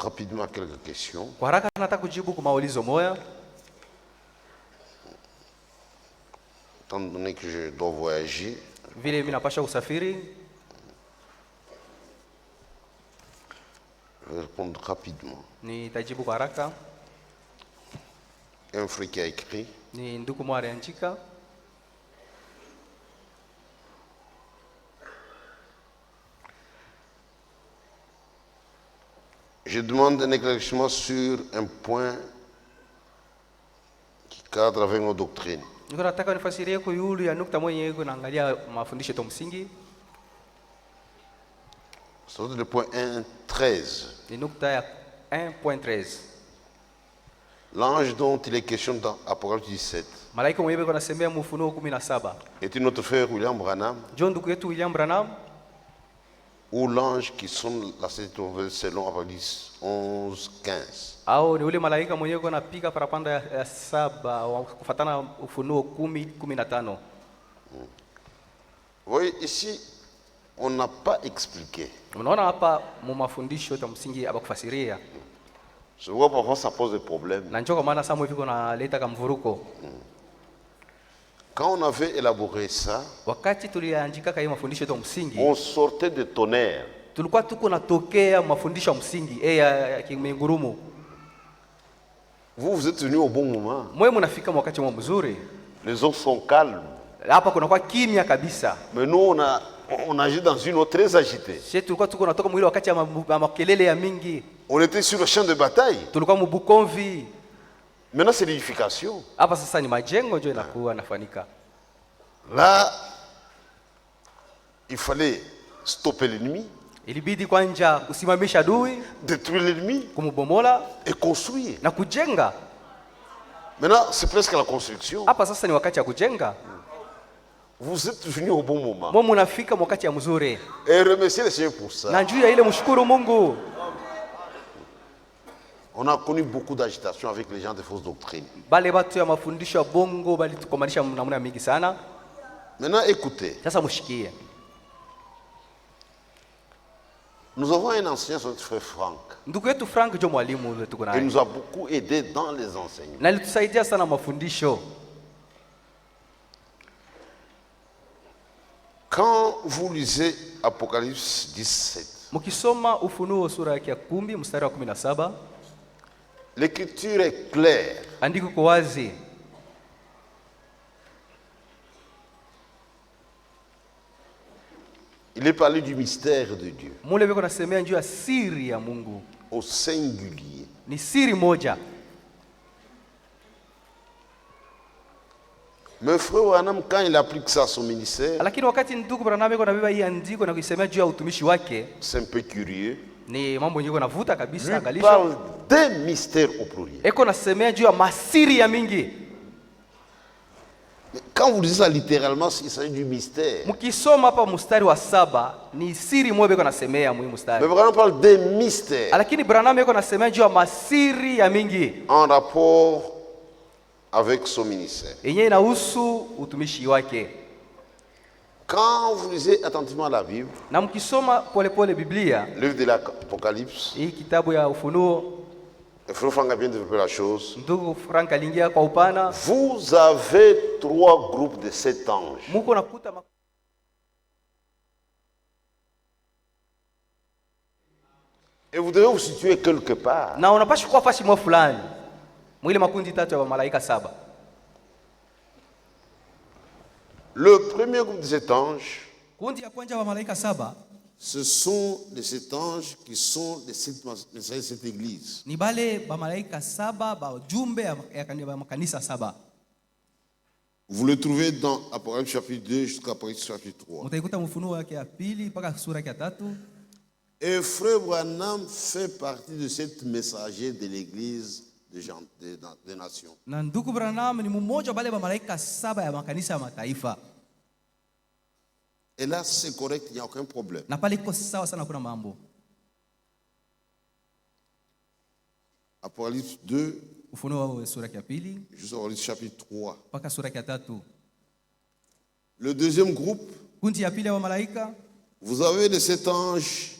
rapidement à quelques questions. Kwa haraka nataka kujibu kwa maulizo moya. Étant donné que je dois voyager, Vile mimi napasha usafiri, je vais répondre rapidement. nitajibu kwa haraka. Un frère qui a écrit, Ni ndugu mwa aliandika, je demande un éclaircissement sur un point qui cadre avec nos doctrines. niko nataka nifasirie kwa yule ya nukta moja yego naangalia mafundisho ya msingi. C'est le point 1.13. Ni nukta ya 1.13. L'ange dont il est question dans Apocalypse 17 Malaika mwenyewe anasemea Ufunuo 17. est notre frère William Branham, John ndugu yetu William Branham, ou l'ange qui sonne la septième trompette selon Apocalypse 11.15. au ni ule malaika mwenyewe anapiga parapanda ya 7 kufuatana Ufunuo 10:15. Vous voyez ici, on n'a pas expliqué. Unaona hapa mu mafundisho ya msingi abakufasiria. Je vois parfois ça pose des problèmes. Na njoo kwa maana samu hivi kuna leta kamvuruko. Quand on avait élaboré ça, Wakati tuliandika kama mafundisho ya msingi, on sortait de tonnerre. tulikuwa tuko natokea mafundisho ya msingi ya kimengurumu. Vous êtes venu au bon moment. Mwe mnafika wakati mzuri. Les autres sont calmes. Hapa kuna kwa kimya kabisa. Mais nous on agit dans une eau très agitée. Sisi tulikuwa tuko natoka mwili wakati ya makelele ya mingi. On était sur le champ de bataille. Tulikuwa mbukomvi. Maintenant c'est l'édification. Hapa sasa ni majengo ndio inakuwa nafanika. Là, il fallait stopper l'ennemi, Ilibidi kwanza kusimamisha adui, détruire l'ennemi kumubomola et construire. na kujenga. Maintenant, c'est presque la construction. Hapa sasa ni wakati ya kujenga. Vous êtes venus au bon moment. Mwe mnafika wakati ya mzuri. Et remerciez le Seigneur pour ça. Na juu ya ile mshukuru Mungu. On a connu beaucoup d'agitation avec les gens de fausses doctrines. Bale watu ya mafundisho ya bongo bali tukomanisha namna mingi sana. Maintenant, écoutez. Sasa mshikie. Nous avons un enseignant, notre frère Franck. Ndugu yetu Frank ndio mwalimu wetu tuko naye. Il nous a beaucoup aidé dans les enseignements. Na alitusaidia sana mafundisho. Quand vous lisez Apocalypse 17, Mkisoma Ufunuo sura yake ya 10 mstari wa 17, l'écriture est claire. andiko kwa wazi. Il est parlé du mystère de Dieu. Mule biko nasemea njoo ya siri ya Mungu. Au singulier. Ni siri moja. Mais frère Branham, quand il applique ça à son ministère, Lakini wakati ndugu Branham yuko nabeba hii andiko na kuisemea juu ya utumishi wake, c'est un peu curieux. ni mambo yenyewe navuta Il kabisa angalisho. parle des mystères au pluriel. Eko nasemea juu ya masiri ya mingi. Mais quand vous lisez ça littéralement, il s'agit du mystère. Mkisoma hapa mstari wa 7 ni siri moja biko nasemea muhimu Mais mstari. Branham parle des mystères Lakini Branham yuko nasemea juu ya masiri ya mingi en rapport avec son ministère. yenyewe inahusu utumishi wake. Quand vous lisez attentivement la Bible, Na mkisoma polepole Biblia, le livre de l'Apocalypse, hii kitabu ya Ufunuo, le frère Franck a bien développé la chose. ndugu Frank aliingia kwa upana. Vous avez 3 groupes de 7 anges. Muko nakuta Et vous devez vous situer quelque part. na unapaswa kuwa fasi mwa fulani. Mwile makundi tatu ya malaika 7. Le premier groupe de 7 anges, Kundi ya kwanza wa malaika 7 ce sont les 7 anges qui sont les 7 messagers de cette église. ni bale ba malaika 7 ba jumbe ya makanisa 7. Vous le trouvez dans Apocalypse chapitre 2 jusqu'à Apocalypse chapitre 3. Mtaikuta Ufunuo yake ya 2 mpaka sura yake ya 3. Et frère Branham fait partie de cette messager de l'église des nations. Na ndugu Branham ni mmoja wa bale ba malaika 7 ya makanisa ya mataifa. Et là, c'est correct, il n'y a aucun problème. Na pale iko sawa sana, kuna mambo. Apocalypse 2, Ufunuo sura ya 2 jusqu'à Apocalypse chapitre 3. mpaka sura ya 3. Le deuxième groupe, Kundi ya pili ya malaika, vous avez les 7 anges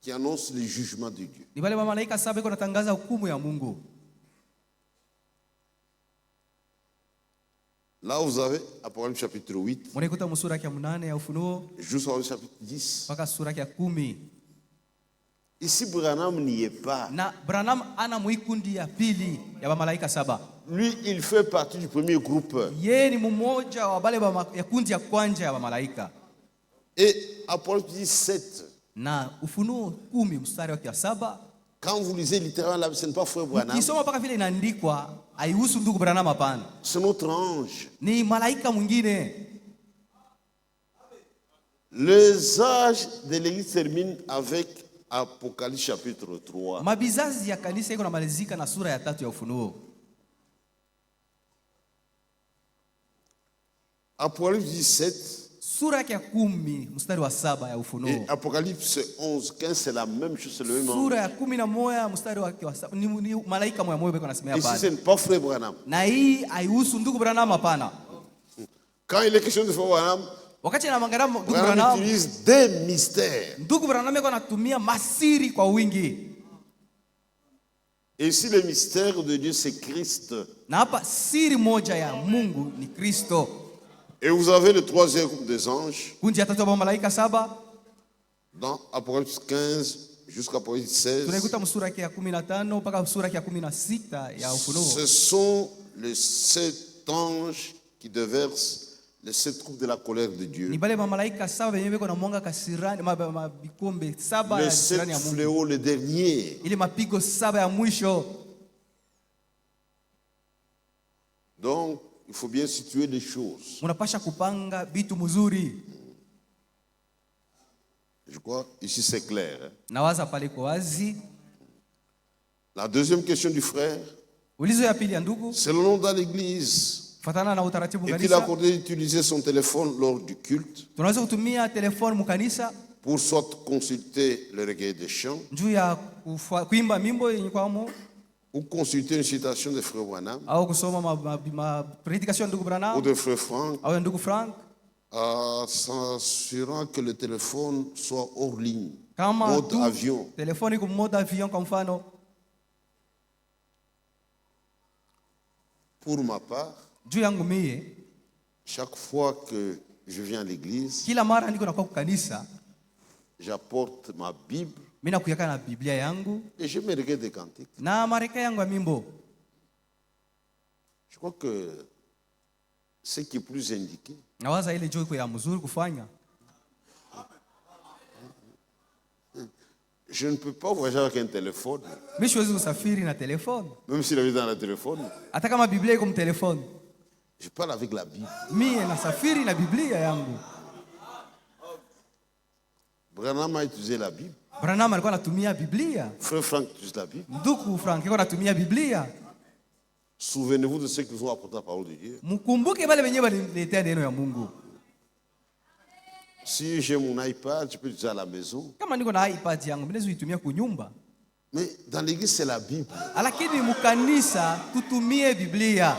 qui annoncent le jugement de Dieu. Ni wale malaika 7 iko natangaza hukumu ya Mungu. Là, vous avez Apocalypse chapitre 8, Mnaikuta msura ya 8 ya Ufunuo jusqu'au chapitre 10. mpaka sura ya 10. Ici, Branham n'y est pas. Na Branham ana muikundi ya pili ya malaika 7. Lui, il fait partie du premier groupe. Yeye ni mmoja wa wale ya kundi ya kwanza ya malaika. Et Apocalypse 7, Na Ufunuo 10 mstari wa 7, quand vous lisez littéralement là, ce n'est pas frère Branham, kisoma mpaka vile inaandikwa haihusu ndugu Branham hapana. c'est notre ange. Ni malaika mwingine. Les âges de l'église terminent avec Apocalypse chapitre 3. Mabizazi ya kanisa iko namalizika na sura ya 3 ya Ufunuo. Apocalypse 17 Sura ya 10 mstari wa 7 ya Ufunuo. et Apocalypse 11, 15, c'est la même chose, c'est le même ange. Sura ya 11 mstari wa 7 ni malaika moja moja beko nasemea Ici, ce pale. n'est pas frère Branham. Na hii haihusu ndugu Branham hapana. Quand il est question de frère Branham, Wakati anaangalia ndugu Branham Branham, utilise des mystères. ndugu Branham iko anatumia masiri kwa wingi. Et ici, le mystère de Dieu, c'est Christ. Na hapa siri moja ya Mungu ni Kristo. Et vous avez le troisième groupe des anges, Kundi ya 3 ya malaika 7 dans Apocalypse 15 jusqu'à Apocalypse 16. tunaikuta msura ya 15 mpaka sura ya 16 ya Ufunuo. Ce sont les 7 anges qui déversent les 7 coupes de la colère de Dieu. Ni bale malaika 7 wenyewe beko na mwanga kasirani mabikombe 7 Les ya 7 kasirani ya Mungu. fléaux, les derniers. Ile mapigo 7 ya mwisho. Donc, il faut bien situer les choses. Unapasha kupanga vitu mzuri. Je crois, ici c'est clair. Hein? Nawaza pale kwa wazi. La deuxième question du frère, Ulizo ya pili ya ndugu, selon dans l'église, fatana na utaratibu est-il kanisa, accordé d'utiliser son téléphone lors du culte tunaweza kutumia telefoni mukanisa pour soit consulter le recueil des chants juu ya kuimba mimbo yenye kwamo ou consulter une citation de frère Branham au kusoma prédication ya ndugu ou Branham de frère Franck, au ya ndugu Frank, s'assurant que le téléphone soit hors ligne, kama mode tu avion. telefoni kwa mode avion kwa mfano. Pour ma part, Juu yangu mie, chaque fois que je viens à l'église, kila mara niko nakuwa kukanisa, j'apporte ma Bible mimi nakuyaka na Biblia yangu et je me recueille des cantiques. na mareka yangu ya mimbo. Je crois que ce qui est plus indiqué, Nawaza ile joy ya mzuri kufanya. je ne peux pas voyager avec un téléphone, Mimi siwezi kusafiri na telefoni. même s'il est dans le téléphone. Hata kama Biblia iko mtelefoni, Je parle avec la Bible. mimi nasafiri na Biblia yangu. Branham a utilisé la Bible. Branham alikuwa anatumia Biblia. Frère Franck utilise la Bible. Ndugu Frank alikuwa anatumia Biblia. Souvenez-vous de ceux qui vous ont apporté la parole de Dieu. Mkumbuke wale wenyewe waliletea neno ya Mungu. Si j'ai mon iPad, je peux l'utiliser à la maison. Kama niko na iPad yangu, mimi nazitumia kunyumba. Mais dans l'église, c'est la Bible. Lakini mukanisa tutumie Biblia.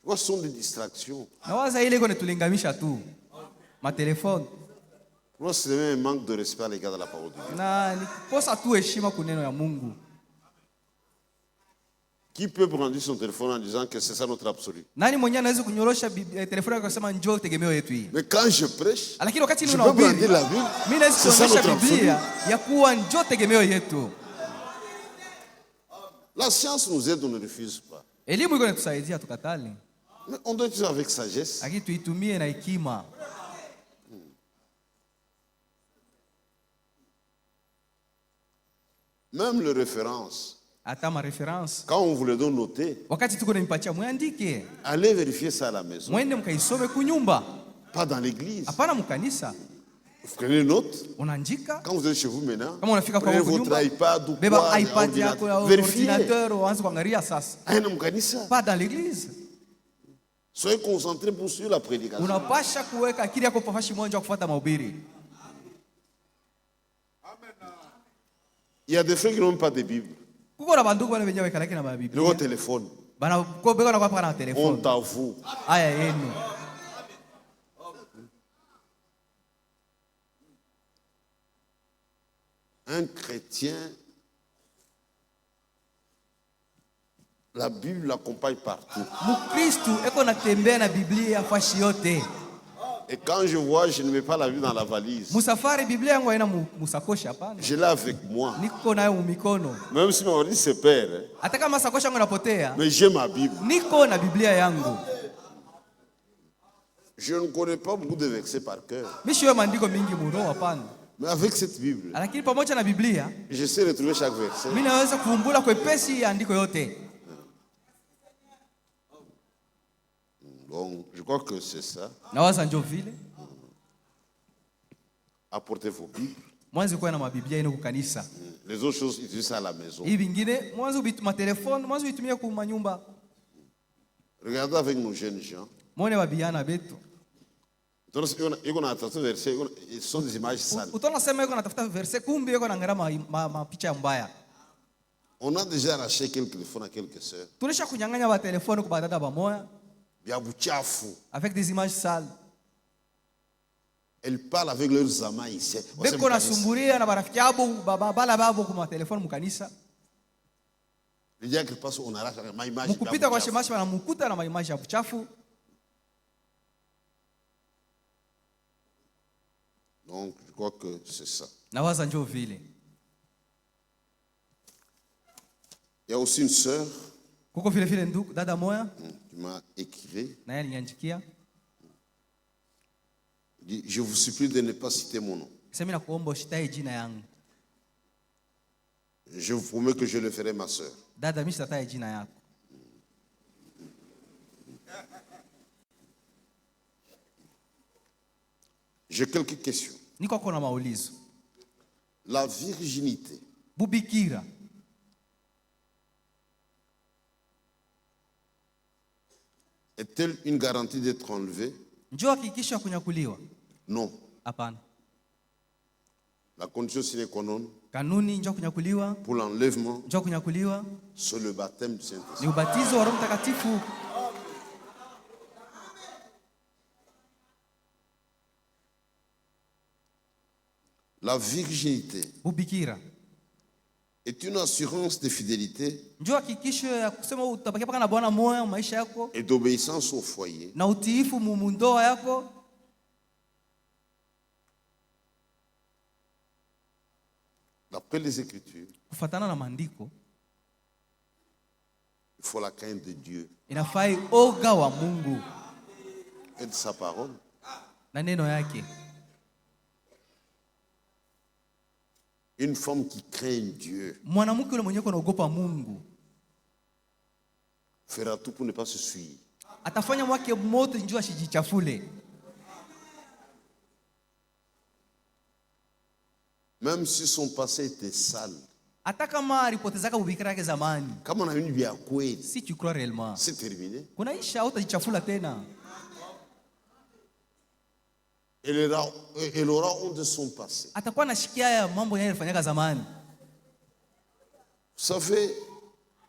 Quoi sont des distractions? Nawaza ile iko netulingamisha tu. Matelefoni. Moi, c'est même un manque de respect à l'égard de la parole de Dieu. Na nikosa tu heshima kwa neno ya Mungu. Qui peut prendre son téléphone en disant que c'est ça notre absolu? Nani mwenyewe anaweza kunyorosha telefoni yake kusema njoo tegemeo yetu hii? Mais quand je prêche, Lakini wakati je mimi peux prendre nahubiri, la Bible. mimi naweza C'est ça kuonyesha notre absolu. Biblia ya kuwa njoo tegemeo yetu. La science nous aide, on ne refuse pas. Elimu iko inatusaidia tukatali. Mais on doit utiliser avec sagesse. Lakini tuitumie na hekima. Même les références, Hata ma reference. quand on vous les donne noter, Wakati tuko nimpatia muandike. allez vérifier ça à la maison. Mwende mkaisome kunyumba. Pas dans l'église. Hapana mkanisa. Vous prenez note. Unaandika. Quand vous êtes chez vous maintenant, Kama unafika kwa prenez huko votre nyumba. iPad ou Beba quoi, iPad yako ya vérifiez. ordinateur uanze kuangalia sasa. Aina mkanisa. Pas dans l'église. Soyez concentrés pour suivre la prédication. Unapasha kuweka akili yako pafashi moja kufuata mahubiri. Il y a des frères qui n'ont même pas de Bible. Kuko na bandugu wale wenyewe kalaki na Ils ont un Biblia. téléphone. Bana ko beko na kwa na Honte telefoni. à vous. Aya yenu. un chrétien, la Bible l'accompagne partout. Mukristu eko natembea na Biblia fashi yote. Et quand je vois, je ne mets pas la Bible dans la valise. Musafari Biblia yangu haina musakosha hapana. Je l'ai avec moi. Niko nayo mumikono. Même si ma valise se perd. Hata kama sakosha yangu inapotea. Mais j'ai ma Bible. Niko na Biblia yangu. Je ne connais pas beaucoup de versets par cœur. Mishiwe maandiko mingi muroho hapana. Mais avec cette Bible, Lakini pamoja na Biblia, je sais retrouver chaque verset. mimi naweza kuvumbula kwepesi andiko yote. Donc, je crois que c'est ça. Nawaza ndio vile. Apportez vos Bibles. Mwanzo kuwa na mabiblia ino kukanisa. Les autres choses, utilisez ça à la maison. Hivi vingine mwanzo bituma telefone, mwanzo bitumia ku manyumba. Regardez avec nos jeunes gens. Muone babiana betu. Donc, ils ont attendu verset, ce sont des images sales. Utaona sema yuko natafuta verse kumbe yuko naangalia mapicha mbaya. On a déjà arraché quelques téléphones à quelques sœurs. Tulisha kunyang'anya ba telefone kwa dada ba moya Bien buchafu. avec des images sales. Elles parlent avec leurs amants ici. Beko nasumburia na barafiki yabo bala babo kwa telefone mkanisa. Le dia qu'ils passent, on arrache ma image. Mkupita kwa shemashi wanamukuta na image ya buchafu. Donc, je crois que c'est ça. Nawaza njoo vile. Il y a aussi une sœur Kuko vile vile ndugu dada moya qui m'a écrit. na yeye aliniandikia. Dit, je vous supplie de ne pas citer mon nom. Sema na kuomba usitaje jina yangu. Je vous promets que je le ferai, ma sœur. Dada mimi sitataje jina yako. J'ai quelques questions. Niko kuna maulizo. La virginité Bubikira est-elle une garantie d'être enlevée? njoo hakikisho ya kunyakuliwa? Non. Hapana. La condition sine qua non Kanuni njoo kunyakuliwa, pour l'enlèvement, njoo kunyakuliwa c'est le baptême du Saint-Esprit. ni ubatizo wa Roho Mtakatifu. La virginité Bubikira est une assurance de fidélité njoo hakikisho ya kusema utabakia paka na Bwana moyo maisha yako et d'obéissance au foyer. na utiifu mundoa yako. D'après les Écritures, Kufatana na maandiko il faut la crainte de Dieu inafai oga wa Mungu et de sa parole. na neno yake. Une femme qui craint Dieu Mwanamke yule mwenye kuogopa Mungu fera tout pour ne pas se souiller. atafanya mwake moto njoo asijichafule. Même si son passé était sale. Hata kama alipotezaka bubikira yake zamani, Comme on a une vie à quoi, si tu crois réellement c'est terminé. kunaisha utajichafula tena. Elle aura honte de son passé. Atakuwa anashikia ya mambo yale alifanyaka zamani. Vous savez,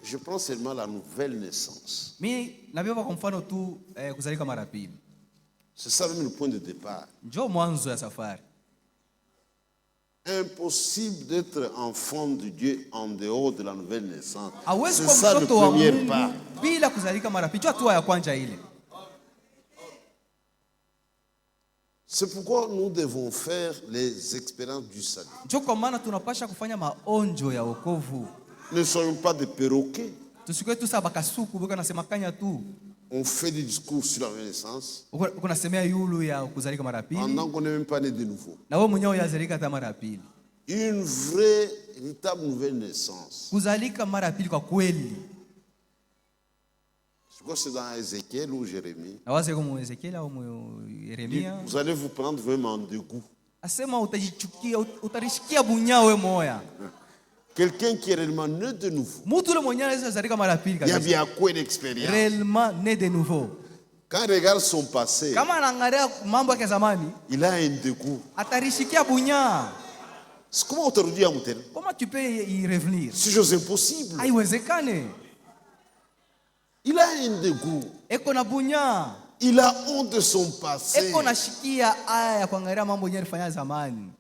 je prends seulement la nouvelle naissance. Mimi nabeba kwa mfano tu kuzalika mara pili. C'est ça même le point de départ. Njoo mwanzo ya safari. Impossible d'être enfant de Dieu en dehors de la nouvelle naissance. Hawezi C'est kuwa ça le mtoto wa premier Mungu pas. bila kuzalika mara pili. Hatua ya kwanza ile. C'est pourquoi nous devons faire les expériences du salut. Njoo kwa maana tunapasha kufanya maonjo ya wokovu. Ne soyons pas des perroquets. Tusikwe tu saba kasuku biko nasema kanya tu. On fait des discours sur la nouvelle naissance Uko nasemea yulu ya kuzalika mara pili. pendant qu'on n'est même pas né de nouveau. Na wewe mwenyewe yazalika hata mara pili. Une vraie, véritable nouvelle naissance. Kuzalika mara pili kwa kweli. Je crois que c'est dans Ézéchiel ou Jérémie. Na wazi kama Ezekiel au Yeremia. Vous allez vous prendre vraiment en dégoût. Asema utajichukia, utarishikia bunya wewe moya. Quelqu'un qui est réellement né de nouveau. Mtu yule mwenyewe anaweza kuzalika mara pili Il y a kabisa. bien quoi d'expérience. Réellement né de nouveau. Quand il regarde son passé, Kama anaangalia mambo yake zamani, il a un dégoût. atarishikia bunya. C'est comment on te redit à Moutel? Comment tu peux y revenir? C'est chose impossible. Haiwezekane. Il a un dégoût. Eko na bunya. Il a honte de son passé. Eko na shikia aya ya kuangalia mambo yenyewe alifanya zamani.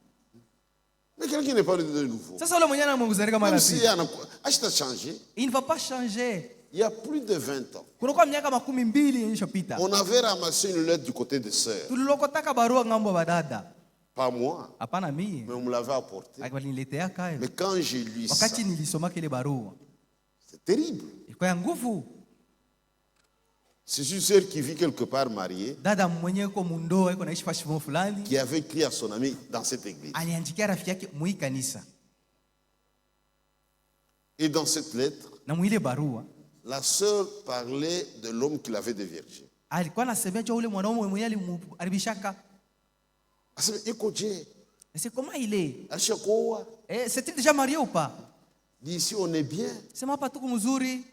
Mais quelqu'un qui n'est pas de nouveau, Sasa ule mwenye anamzalika mara même ya si pili, a changé, il ne va pas changer. il y a plus de 20 ans, Kunakuwa miaka 12 iliyopita. on avait ramassé une lettre du côté des sœurs. Tulilokotaka barua ngambo badada. Pas moi, Hapana mimi. mais on me l'avait apporté. Akaniletea kayo. Mais quand j'ai lu ça, Wakati nilisoma kile barua, c'est terrible. ilikuwa ya nguvu. C'est une sœur qui vit quelque part mariée, Dada mwenye yuko mundoa yuko naishi fashimo fulani, qui avait écrit à son ami dans cette église. aliandikia rafiki yake mwi kanisa. Et dans cette lettre, Na mwile barua, la sœur parlait de l'homme qui l'avait déviergé. alikuwa anasemea ule mwanaume mwenye alimuharibishaka. Elle dit, écoute, C'est comment il est? Ashakoa, C'est-il déjà marié ou pas? d'ici on est bien. Sema hapa tuko mzuri,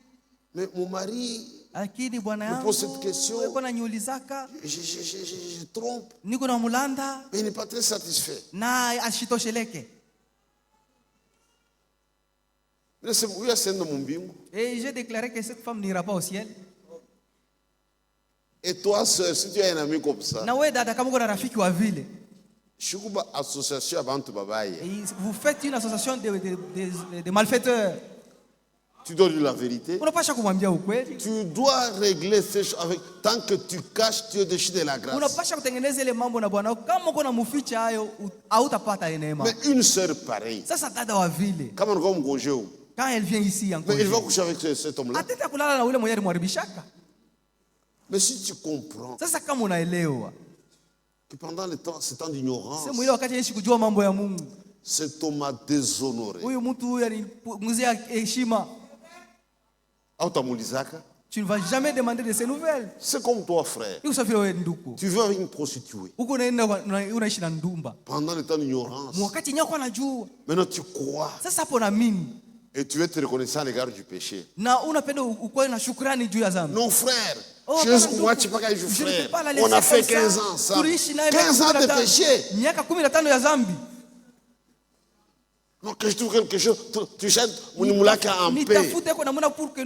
Mais mon mari, lakini bwana yangu pose cette question. yuko ananiulizaka, je trompe. niko na mulanda Mais il n'est pas très satisfait. na ashitosheleke. Mais c'est où il y a scène de mon bingo. Et j'ai déclaré que cette femme n'ira pas au ciel. Et toi, sœur, si tu as un ami comme ça, Na wewe dada, kama uko na rafiki wa vile, je suis association avant de babaye. et vous faites une association de malfaiteurs, Tu dois dire la vérité. unapasha kumwambia ukweli. Tu dois régler ces choses avec. Tant que tu caches, tu es déchu de la grâce. Unapasha kutengeneza ile mambo na Bwana. Kama uko na muficha hayo, hautapata neema. Mais une sœur pareille, Sasa dada wa vile, comment on va me gonger? quand elle vient ici en Mais il va congé, coucher avec cet homme-là. atenda kulala na ule mwenye alimharibishaka. Mais si tu comprends Sasa kama unaelewa, que pendant ce temps d'ignorance, sema ile wakati yeye kujua mambo ya Mungu, cet homme m'a déshonoré. huyu mtu huyu alimuzia heshima. Tu ne vas jamais demander de ces nouvelles. C'est comme toi, frère. Iko safi wewe ndugu. Tu veux avec une prostituée. Uko unaishi na ndumba. Pendant le temps d'ignorance. Wakati nyako anajua. Maintenant tu crois. Sasa hapo na mimi. Et tu veux te reconnaissant à l'égard du péché. Na unapenda ukuwe na shukrani juu ya dhambi. Non, frère. Oh, moi, tu pas qu'à jouer, frère. On a fait 15 ans ensemble. 15 ans de péché. Miaka 15 ya dhambi. Non, que je trouve quelque chose, tu chantes Mounimoulaka en paix.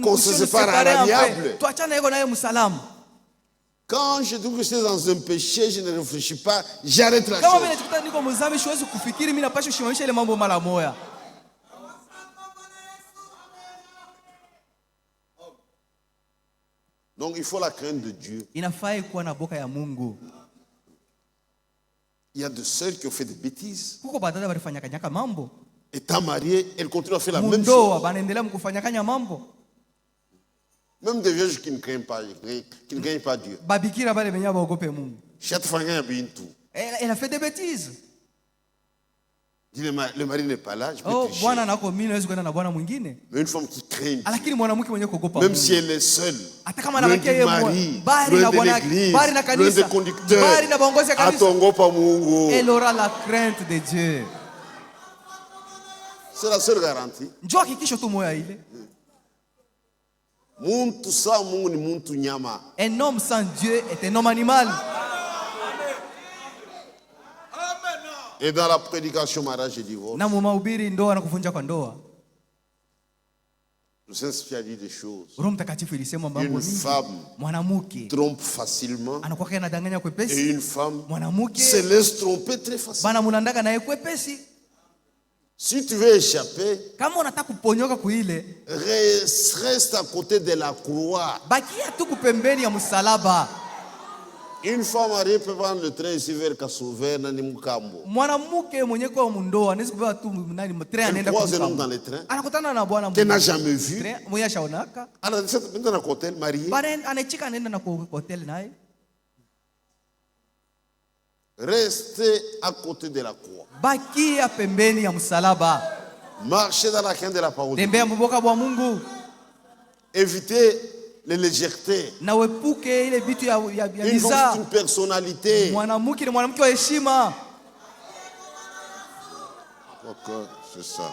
Qu'on se sépare à l'amiable. Quand je trouve que je suis dans un péché, je ne réfléchis pas, j'arrête la chose. Donc il faut la crainte de Dieu. Il y a des sœurs qui ont fait des bêtises. Étant mariée, elle continue à faire la même chose. Même des vierges qui ne craignent pas Dieu. Elle a fait des bêtises. Le mari n'est pas là, je peux tricher. Mais une femme qui craint Dieu, même si elle est seule, loin du mari, loin de l'église, loin des conducteurs, elle aura la crainte de Dieu. C'est la seule garantie. Un homme sans Dieu est un homme animal. Et dans la prédication mariage et divorce, le Saint-Esprit a dit des choses. Une femme trompe facilement et une femme se laisse tromper très facilement. Si tu veux échapper, reste à côté de la croix. Une femme mariée peut prendre le train ici vers Kassover, Nani Mukambo. Elle croise un homme dans le train qu'elle n'a jamais vu. Alors, maintenant, à côté, mariée. Restez à côté de la croix. Marchez dans la crainte de la parole de Dieu. Évitez les légèretés. Une femme, c'est une personnalité. Ok, c'est ça.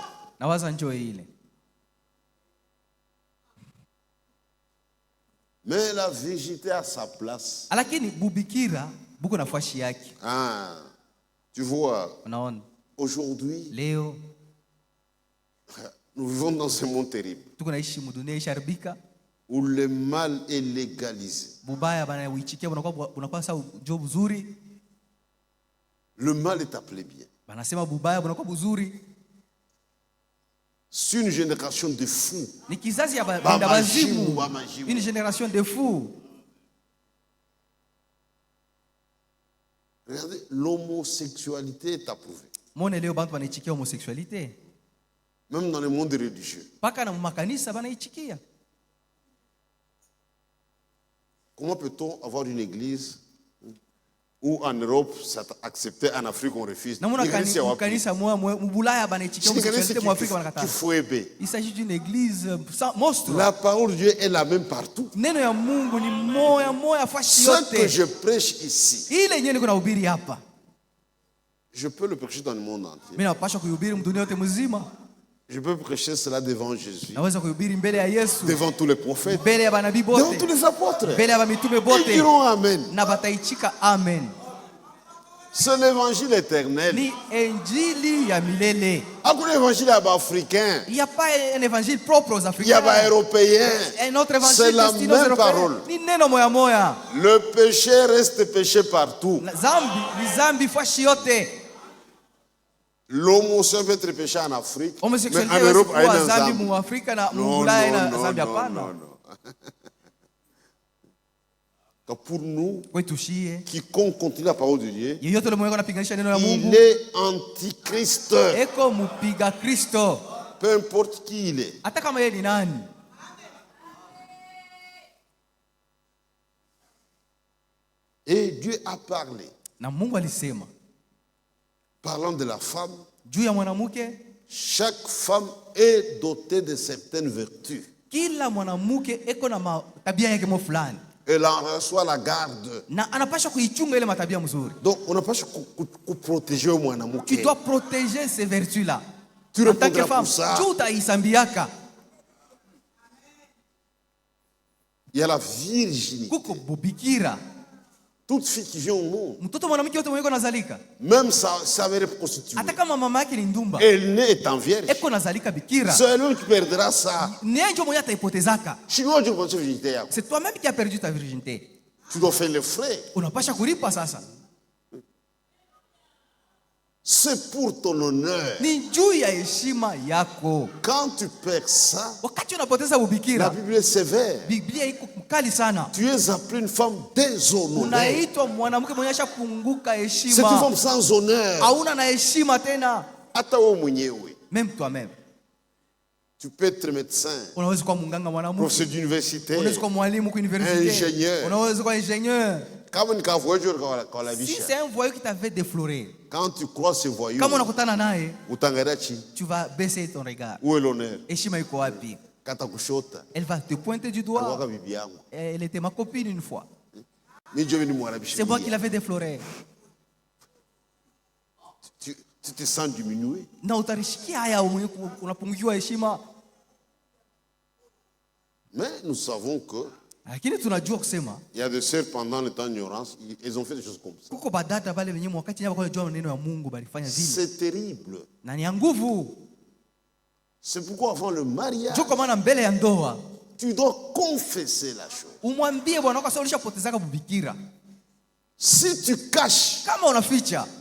Mais la virginité a sa place. Ah, tu vois, aujourd'hui, nous vivons dans ce monde terrible où le mal est légalisé. Le mal est appelé bien. Banasema bubaya bunakuwa buzuri. C'est une génération de fous. Ni kizazi ya bazimu. Une génération de fous. Regardez, l'homosexualité est approuvée. Mone leo bantu banaichikia homosexualité. Même dans le monde religieux. Paka na makanisa banaichikia. Comment peut-on avoir une église où en Europe ça accepté, en Afrique on refuse? Il s'agit d'une église monstre. La parole de Dieu est la même partout. Ce que je prêche ici, je peux le prêcher dans le monde entier. Je peux prêcher cela devant Jésus, devant tous les prophètes, devant tous les apôtres. Ils diront Amen. C'est l'évangile éternel. Il n'y a pas un évangile propre aux Africains. Il y a pas européen. C'est la même parole. Le péché reste péché partout. L'homosexualité peut être péché en Afrique, mais en Europe, il y a un Zambi. Non. Donc pour nous, quiconque continue la parole de Dieu, il est antichrist. Peu importe qui il est. Et Dieu a parlé. Parlant de la femme, chaque femme est dotée de certaines vertus. Elle en reçoit la garde. Donc, on n'a pas à protéger au mwanamouke. Tu dois protéger ces vertus-là. Tu répondras pour ça. Il y a la virginité. Toute fille qui vient au monde, même sa mère est prostituée, elle naît étant vierge. C'est elle qui perdra ça. C'est toi-même qui as perdu ta virginité. Tu dois faire les frais. C'est pour ton honneur. Quand tu perds ça, la Bible est sévère. Tu es appelé une femme déshonorée. C'est une femme sans honneur. Même toi-même. Tu peux être médecin, professeur d'université, ingénieur. Si c'est un voyou qui t'avait défloré, quand tu crois ce voyou, tu vas baisser ton regard. Où est l'honneur? Elle va te pointer du doigt. Elle était ma copine une fois. C'est moi qui l'avais défloré. Tu te sens diminué. Mais nous savons que il y a des sœurs pendant le temps d'ignorance, ils ont fait des choses comme ça. C'est terrible. C'est pourquoi avant le mariage, tu dois confesser la chose. Si tu caches,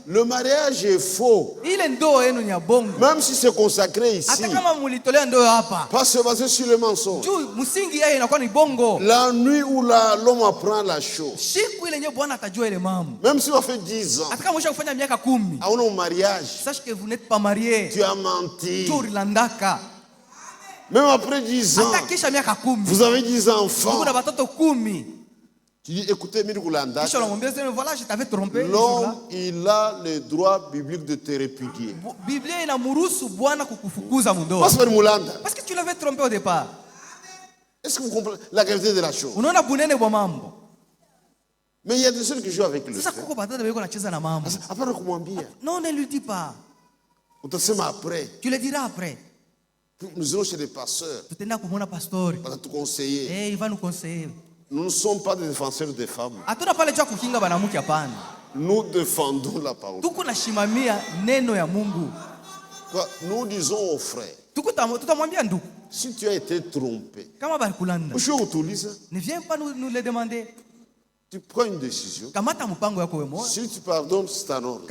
le mariage est faux. Même si c'est consacré ici, parce que basé sur le mensonge. La nuit où l'homme apprend la chose, même si on fait 10 ans, à un mariage, sache que vous n'êtes pas marié. Tu as menti. Même après 10 ans, vous avez 10 enfants. Tu dis, écoutez, voilà, je t'avais trompé. L'homme, il a le droit biblique de te répudier. Parce que tu l'avais trompé au départ. Est-ce que vous comprenez la gravité de la chose? Mais il y a des gens qui jouent avec le feu. Non, ne lui dis pas. Tu le diras après. Nous allons chez les pasteurs. Il va te conseiller. Il va nous conseiller. Nous ne sommes pas des défenseurs des femmes. Nous défendons la parole. Nous disons aux frères, si tu as été trompé, ne viens pas nous le demander. Tu prends une décision. Si tu pardonnes, c'est un ordre.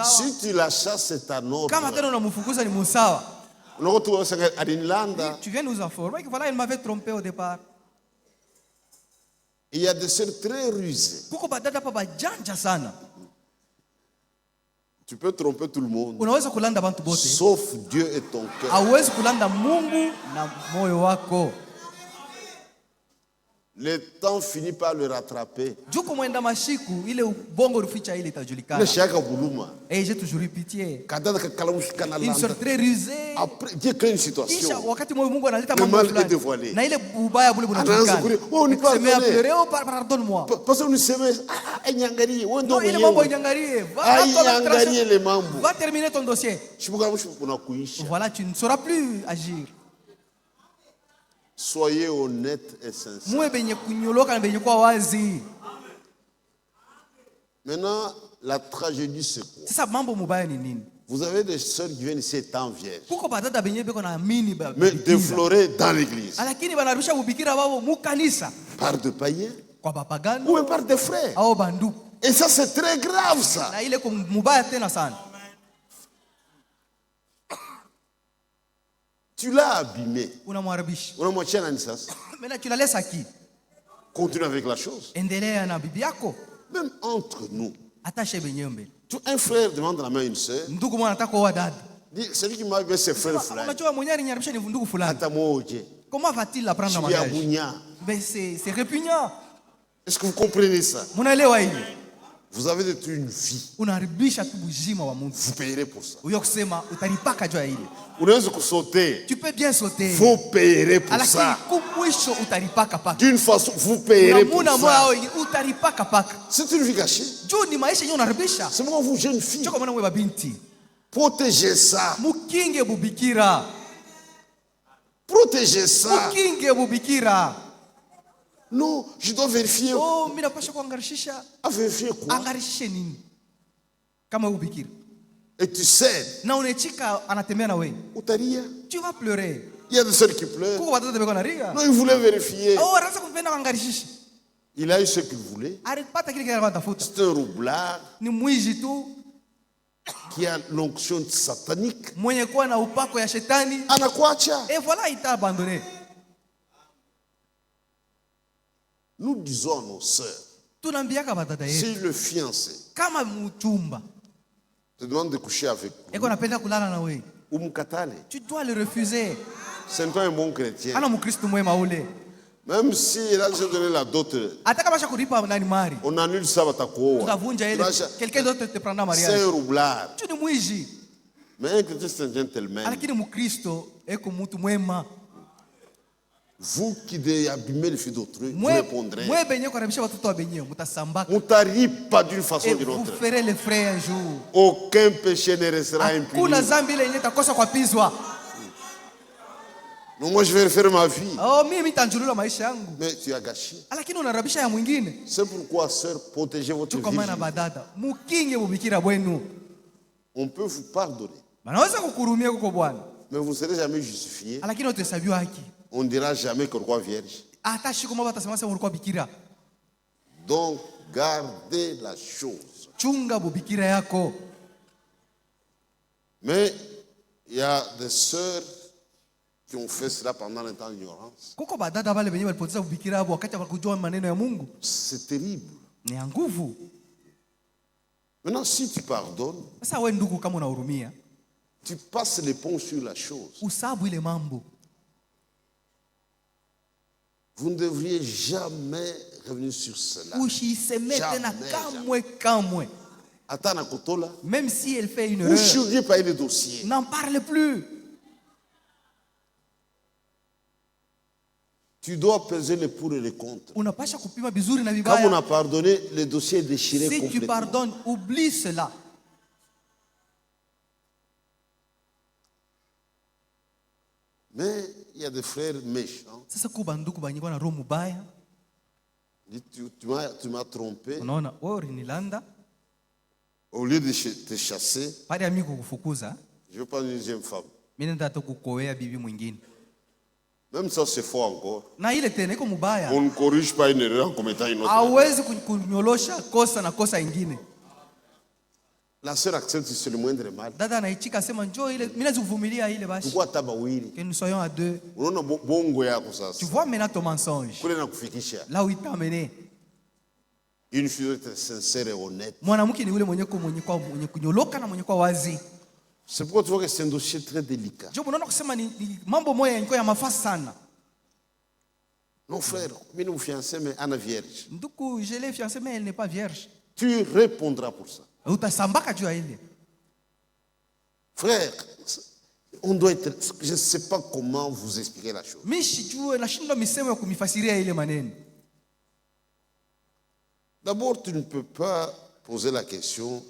Si tu la chasses, c'est un ordre. Tu viens nous informer que voilà, elle m'avait trompé au départ. Il y a des sœurs très rusées. Tu peux tromper tout le monde, sauf Dieu et ton cœur. Le temps finit par le rattraper. Et j'ai toujours eu pitié. Une sœur très rusée. Après, Dieu crée une situation. Le mal est dévoilé. Oh, on pardonne-moi. Parce qu'on se met. Va terminer ton dossier. Voilà, tu ne sauras plus agir. Soyez honnête et sincère. Maintenant, la tragédie c'est quoi? Vous avez des sœurs qui viennent ici étant vierges, mais déflorées dans l'église. Par de païens ou même par des frères. Et ça c'est très grave ça. Tu l'as abîmé. Maintenant tu la laisses à qui? Continue avec la chose. Même entre nous. Un frère demande la main à une sœur. Dit, celui qui m'a vu ses frères. Comment va-t-il la prendre en mariage? Mais c'est répugnant. Est-ce que vous comprenez ça? Vous avez détruit une vie. Vous payerez pour ça. Tu peux bien sauter. Vous payerez pour ça. D'une façon, vous payerez pour ça. C'est une vie gâchée. C'est moi, vous, jeune fille. Protégez ça. Protégez ça. Non, je dois vérifier. Oh, vérifier quoi? Et tu sais. Tu vas pleurer. Il y a des sœurs qui pleurent. Non, il voulait vérifier. Il a eu ce qu'il voulait. C'est un roublard qui a l'onction satanique. Et voilà, il t'a abandonné. Nous disons à nos sœurs, si le fiancé te demande de coucher avec lui, tu dois le refuser. Ce n'est pas un bon chrétien. Même si il a déjà donné la dot, on annule ça. Quelqu'un d'autre te prendra en mariage. C'est un roublard. Mais un chrétien, c'est un gentleman. Vous qui abîmez les filles d'autrui, vous répondrez. On t'arrive pas d'une façon ou d'une autre. Vous ferez les frais un jour. Aucun péché ne restera impuni. Non, moi je vais refaire ma vie. Mais tu as gâché. C'est pourquoi, sœur, protégez votre vie. On peut vous pardonner. Mais vous ne serez jamais justifié. On ne dira jamais que le roi vierge. Donc, gardez la chose. Mais il y a des sœurs qui ont fait cela pendant un temps d'ignorance. C'est terrible. Maintenant, si tu pardonnes, tu passes les ponts sur la chose. Vous ne devriez jamais revenir sur cela. Même si elle fait une erreur, n'en parle plus. Tu dois peser les pour et les contre. Comme on a pardonné, le dossier est déchiré complètement. Si tu pardonnes, oublie cela. Mais il y a des frères méchants. Tu m'as trompé. Au lieu de te chasser, je veux pas une deuxième femme. Même ça c'est faux encore. Na ile tena iko mubaya. On ne corrige pas une erreur en commettant une autre. Hawezi kunyolosha kosa na kosa ingine. La sœur accepte c'est le moindre mal. Dada anaichika sema njoo ile mimi nazivumilia ile basi. Pourquoi tabawili? Que nous soyons à deux. Unaona bongo yako sasa. Tu vois maintenant ton mensonge. Kule na kufikisha. Là où il t'a amené. Une fille très sincère et honnête. Mwanamke ni yule mwenye kunyoloka na mwenye kwa wazi. C'est pourquoi tu vois que c'est un dossier très délicat. Je unaona kusema ni mambo moja yaniko ya mafasi sana. Non frère, mimi ni fiancé mais ana vierge. Nduku, je l'ai fiancée mais elle n'est pas vierge. Tu répondras pour ça. Utasambaka juu ya ile. Frère, on doit être, je ne sais pas comment vous expliquer la chose. Mimi sijue nashindwa misemo ya kumifasiria ile maneno. D'abord, tu ne peux pas poser la question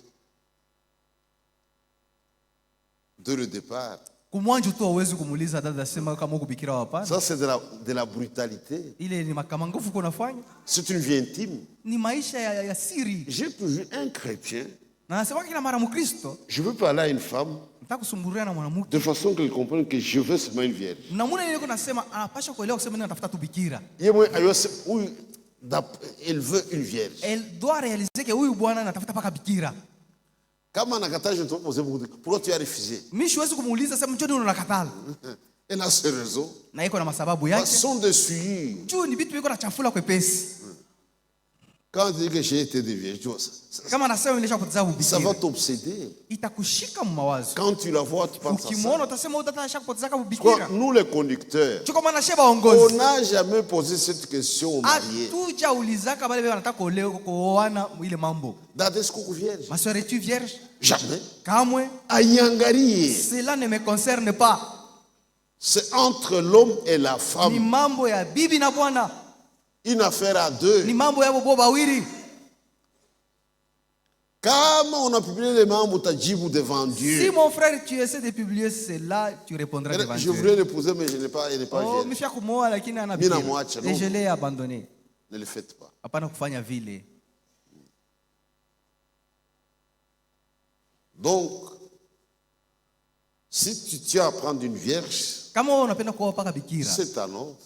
de le départ. Kumwanjo tu hauwezi kumuuliza dada sema kama uko bikira hapana. Ça c'est de la brutalité. Ile ni makamangofu kunafanya. C'est une vie intime. Ni maisha ya siri. J'ai toujours un chrétien. Na nasema kila mara Mkristo. Je veux parler à une femme. Nitakusumburia na mwanamke. De façon qu'elle comprenne que je veux seulement une vierge. Na mwana ile kunasema anapasha kuelewa kusema nini anatafuta tu bikira. Elle veut une vierge. Elle doit réaliser que huyu bwana anatafuta paka bikira. Kama nakataje tu poser pourquoi tu as refusé? Mimi siwezi kumuuliza sema njoo unakatala. Elle a ses raisons. Na iko na masababu yake. Façon de suivre. Juu ni vitu viko na chafula kwepesi. Quand tu dis que j'ai été de vierge, kama nasema nilishakutia ubikira. Ça va t'obséder. Itakushika mawazo. Quand tu la vois, tu penses à ça. Ukimwona utasema utatashakupoteza ubikira. Nous les conducteurs, on n'a jamais posé cette question aux mariés. Atuja ulizaka bale wanataka kuoana ile mambo. Dada, est-ce que tu es vierge? Ma soeur, es-tu vierge? Jamais. Kamwe. Ayangarie. Cela ne me concerne pas. C'est entre l'homme et la femme. Ni mambo ya bibi na bwana. Une affaire à deux. Ni mambo ya bobo bawili. Quand on a publié les membres, tu as dit devant Dieu. Si mon frère, tu essaies de publier cela, tu répondras devant Dieu. Je voulais l'épouser, mais je n'ai pas, elle n'est pas vierge. Et je l'ai abandonné. Ne le faites pas. Hapana kufanya vile. Donc, si tu tiens à prendre une vierge, c'est ta honte.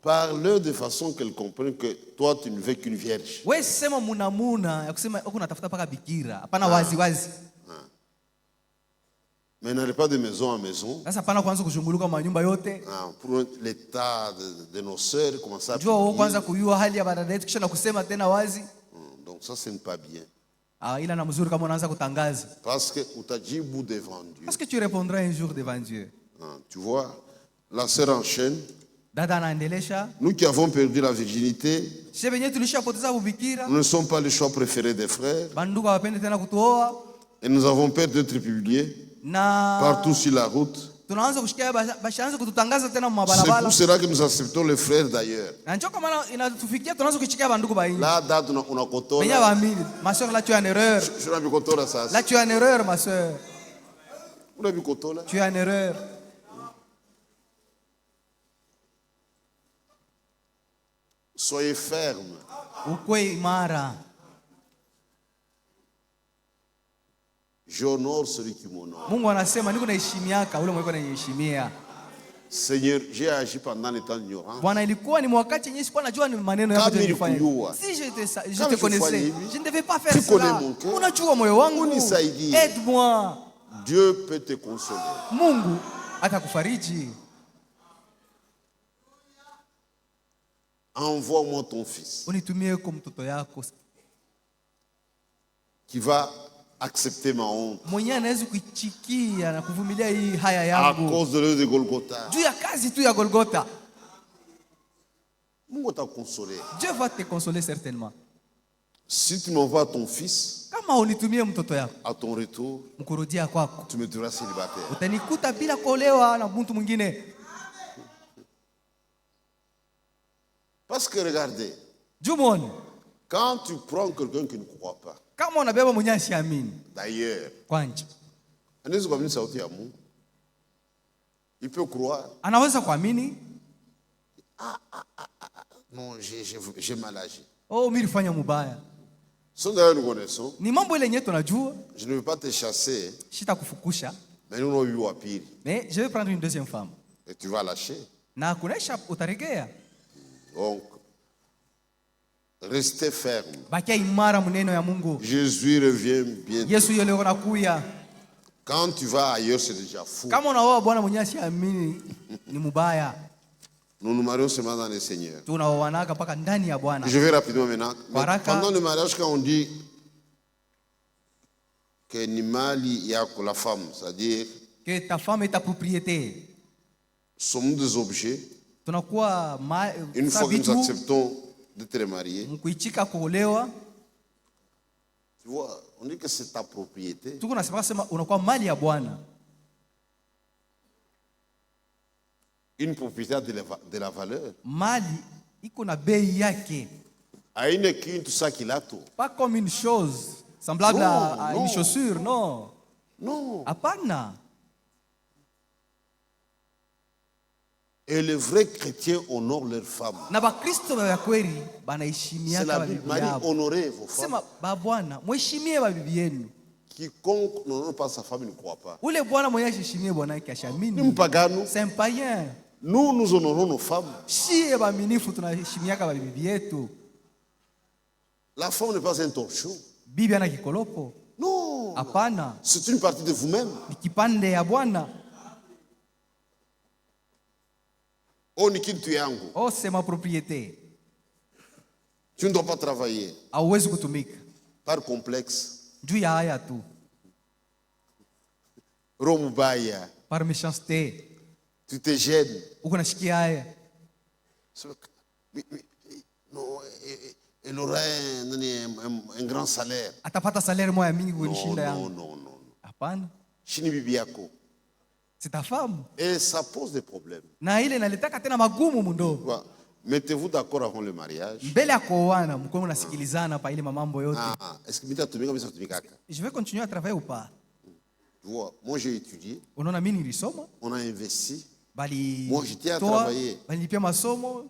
Parle-leur de façon qu'elle comprenne que toi, tu ne veux qu'une vierge. Mais n'allez pas de maison en maison. Pour l'état de nos sœurs, comment ça. Donc ça, ce n'est pas bien. Parce que devant Dieu. Parce que tu répondras un jour devant Dieu. Tu vois, la sœur enchaîne. Nous qui avons perdu la virginité, nous ne sommes pas les choix préférés des frères. Et nous avons peur d'être publiés partout sur la route. C'est pour cela que nous acceptons les frères d'ailleurs. Là, on a kotora. Ma soeur, là tu as une erreur. Là tu as une erreur, ma soeur. Tu as une erreur. Soyez ferme. J'honore celui qui m'honore. Seigneur, j'ai agi pendant les temps d'ignorance. Si je te connaissais, je ne devais pas faire cela. Aide-moi. Dieu peut te consoler. Envoie-moi ton fils qui va accepter ma honte à cause de l'œuvre de Golgotha. Dieu t'a consolé. Dieu va te consoler certainement. Si tu m'envoies ton fils à ton retour, tu me diras célibataire. Parce que regardez, quand tu prends quelqu'un qui ne croit pas, d'ailleurs, il peut croire. Non, j'ai mal agi. Ce que nous connaissons, je ne veux pas te chasser, mais nous avons eu à pire. Mais je vais prendre une deuxième femme. Et tu vas lâcher. Na kunesha utaregea. Donc restez ferme. Bakia imara muneno ya Mungu. Jésus revient bientôt. Yesu yule anakuya. Quand tu vas ailleurs, c'est déjà fou. Kama unaoa bwana mwenye asiamini ni mubaya. Nous nous marions seulement dans le Seigneur. Tunaoanaka paka ndani ya Bwana. Je vais rapidement maintenant. Pendant le mariage, quand on dit que ni mali yako la femme, c'est-à-dire que ta femme est ta propriété. Sommes des objets. Tunakuwa une fois que nous acceptons d'être mariés. Mkuitika kuolewa. Tu vois, on dit que c'est ta propriété. Tuko nasema sema unakuwa mali ya Bwana. Une propriété de la valeur. Mali iko na bei yake. Haina kitu sa kilato. Pas comme une chose semblable à une chaussure, non. Non. Hapana. Et les vrais chrétiens honorent leurs femmes. Na bakristo ba kweli banaheshimiaka bibi yao. Honorez vos femmes. Sema ba bwana, mheshimie ba bibi yenu. Quiconque n'honore pas sa femme ne croit pas. Ule bwana mwenye heshimie bwana yake ashamini. Ni mpagano. C'est un païen. Nous honorons nos femmes. Si baaminifu tunaheshimiaka ba bibi yetu. La femme n'est pas un torchon. Bibi ana kikolopo. Non. Hapana. C'est une partie de vous-même. Ni kipande ya Bwana. Oh, ni kitu yangu. Oh, c'est ma propriété. Tu ne dois pas travailler. Hauwezi kutumika. Par complexe. Juu ya haya tu. Romubaya. Par méchanceté. Tu te gênes. Uko nashikia haya. Non, elle aura un grand salaire. Atapata salaire moya mingi kunishinda yangu. Non. Hapana. Shini bibi yako. C'est ta femme. Et ça pose des problèmes. Na ile inaletaka tena magumu mundo. Mettez-vous d'accord avant le mariage. Mbele ya kuoana mko mnasikilizana pa ile mambo yote. Est-ce que mitatumika misa tumikaka? Je vais continuer à travailler ou pas? Tu vois, moi j'ai étudié. Unaona mimi nilisoma? On a investi. Bali moi j'étais à travailler. Bali pia masomo.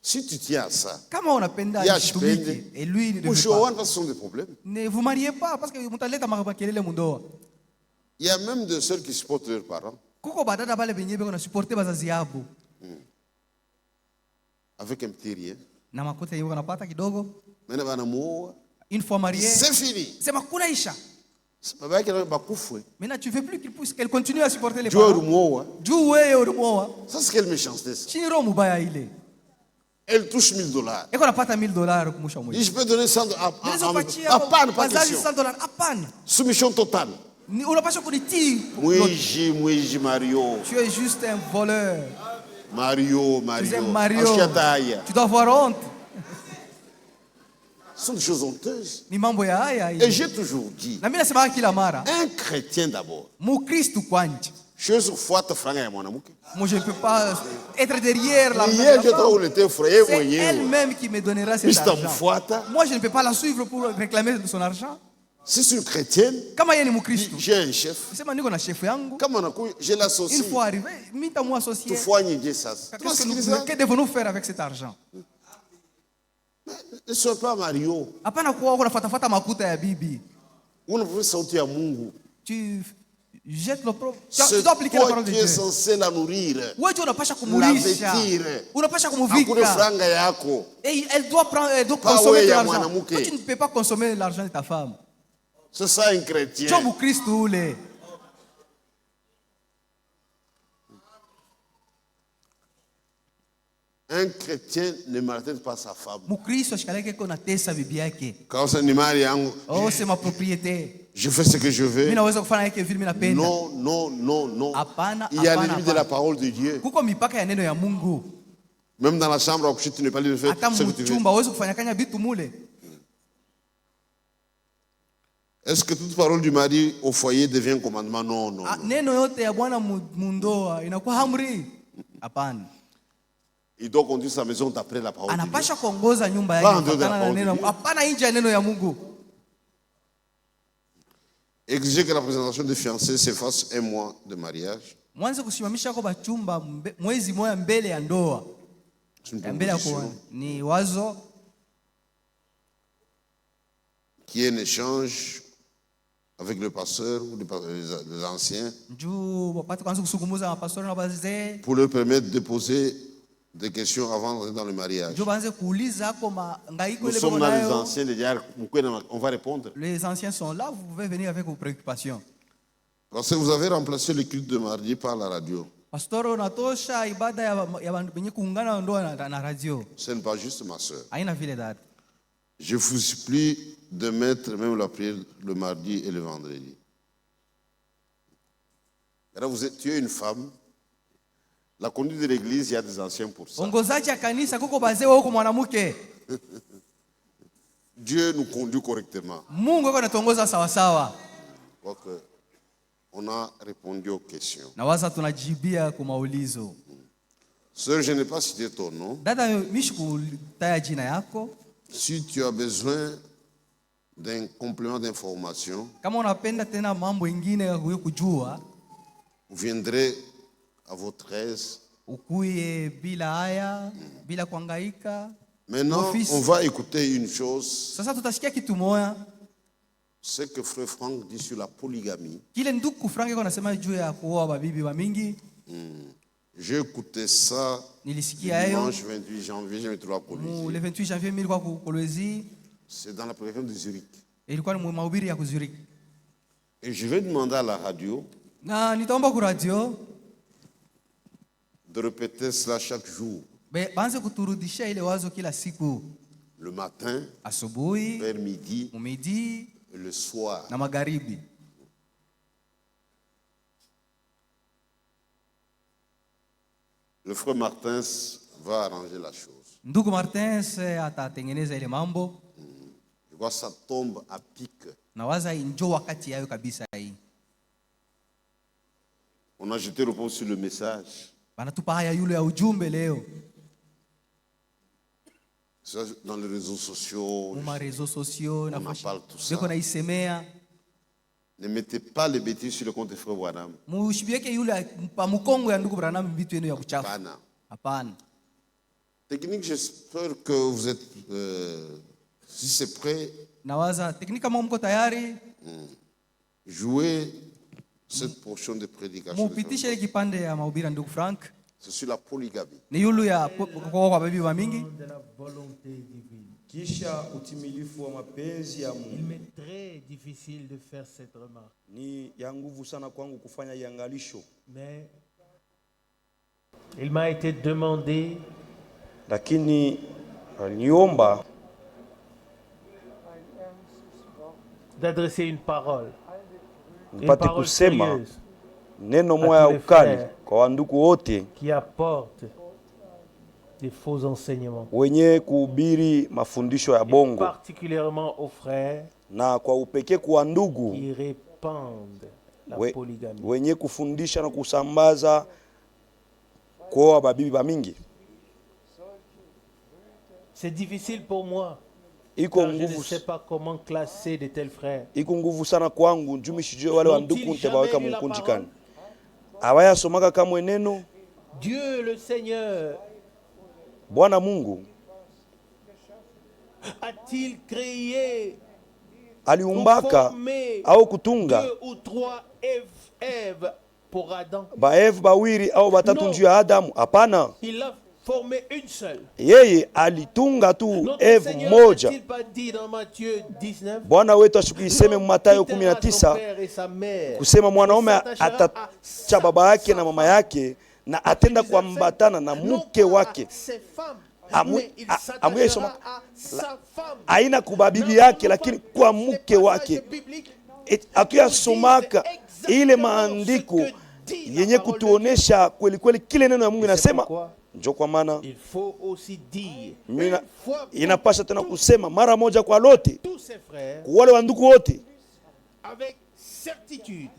Si tu tiens à ça. Kama unapenda usitumike et lui ne veut pas. Parce que ce sont des problèmes. Ne vous mariez pas parce que mtaleta makelele mundoa. Il y a même des sœurs qui supportent leurs parents. Kuko badada bale benye beko na supporter bazazi yabo. Avec un petit rien. Na makuta yiko napata kidogo. Maintenant banamuoa. Une fois mariée. C'est fini. C'est makulaisha. Baba yake na bakufwe. Maintenant tu veux plus qu'elle continue à supporter les parents. Juu wewe urumoa. Ça c'est quelle méchanceté ça. Chiro mubaya ile. Elle touche $1000. Eko napata $1000 kumusha mwezi. Je peux donner 100 à pas question. $100 hapana. Soumission totale. Unapaswa kunitii. Mwizi Mario. Tu es juste un voleur. Mario. Tu es Mario. Tu dois avoir honte. Ce sont des choses honteuses. Ni mambo ya haya. Et j'ai toujours dit. Na mimi nasema kila mara. Un chrétien d'abord. Mukristo kwanja. Je ne peux pas être derrière la C'est elle-même qui me donnera cet argent. Moi, je ne peux pas la suivre pour réclamer de son argent. Si c'est une chrétienne, j'ai un chef. Je l'associe. Une fois arrivé, moi associé. Que devons-nous faire avec cet argent? Ne sois pas Mario. Tu jettes le propre. Tu dois appliquer la parole de Dieu. Tu es censé la nourrir. La vêtir. Et elle doit consommer ton argent. Toi, tu ne peux pas consommer l'argent de ta femme. C'est ça un chrétien. Un chrétien ne maltraite pas sa femme. Quand c'est oh, c'est ma propriété. Je fais ce que je veux. Non. Il y a les limites de la parole de Dieu. Même dans la chambre à coucher, tu n'es pas libre de faire ce que tu veux. Est-ce que toute parole du mari au foyer devient commandement? Non. Il doit conduire sa maison d'après la parole de Dieu. Pas en dehors de la parole de Dieu. Exiger que la présentation des fiancés se fasse un mois de mariage. C'est une proposition qui est un échange avec le pasteur ou les anciens pour leur permettre de poser des questions avant d'entrer dans le mariage. Nous sommes là, les anciens, on va répondre. Les anciens sont là, vous pouvez venir avec vos préoccupations. Parce que vous avez remplacé le culte de mardi par la radio. Pastor, Ce n'est pas juste, ma soeur. Je vous supplie de mettre même la prière le mardi et le vendredi. Alors tu es une femme. La conduite de l'église, il y a des anciens pour ça. Dieu nous conduit correctement. Donc, on a répondu aux questions. Sœur, je n'ai pas cité ton nom. Si tu as besoin d'un complément d'information, vous viendrez à votre aise. Maintenant, on va écouter une chose. Ce que Frère Franck dit sur la polygamie. J'ai écouté ça dimanche 28 janvier, j'ai été à Kolwezi. C'est dans la préfecture de Zurich. Et je vais demander à la radio de répéter cela chaque jour. Le matin, vers midi, et le soir. Le frère Martins va arranger la chose. Je vois ça tombe à pic. On a jeté le pot sur le message. Ça, dans les réseaux sociaux, on en parle tout ça. Ne mettez pas les bêtises sur le compte de Frère Branham. Technique, j'espère que vous êtes, si c'est prêt, jouez cette portion de prédication. C'est sur la polygamie. Il m'est très difficile de faire cette remarque. Mais il m'a été demandé d'adresser une parole. Une parole sérieuse qui apporte des faux enseignements. Particulièrement aux frères qui répandent la polygamie. C'est difficile pour moi. Car je ne sais pas comment classer de tels frères. Dieu le Seigneur a-t-il créé aliumbaka au kutunga 2 ou 3 Ève pour Adam? Baeve bawiri au batatu njuu ya Adamu? Hapana. Il a formé une seule. Yeye alitunga tu Eve moja. Bwana wetu ashukuiseme Mathayo 19 kusema mwanaume atacha baba yake na mama yake na atenda kuambatana na mke wake. Aina kwa bibi yake lakini kwa mke wake. Akiya somaka ile maandiko yenye kutuonesha kweli kweli kile neno ya Mungu inasema, ndio kwa maana inapasha tena kusema mara moja kwa lote, kwa wale wandugu wote,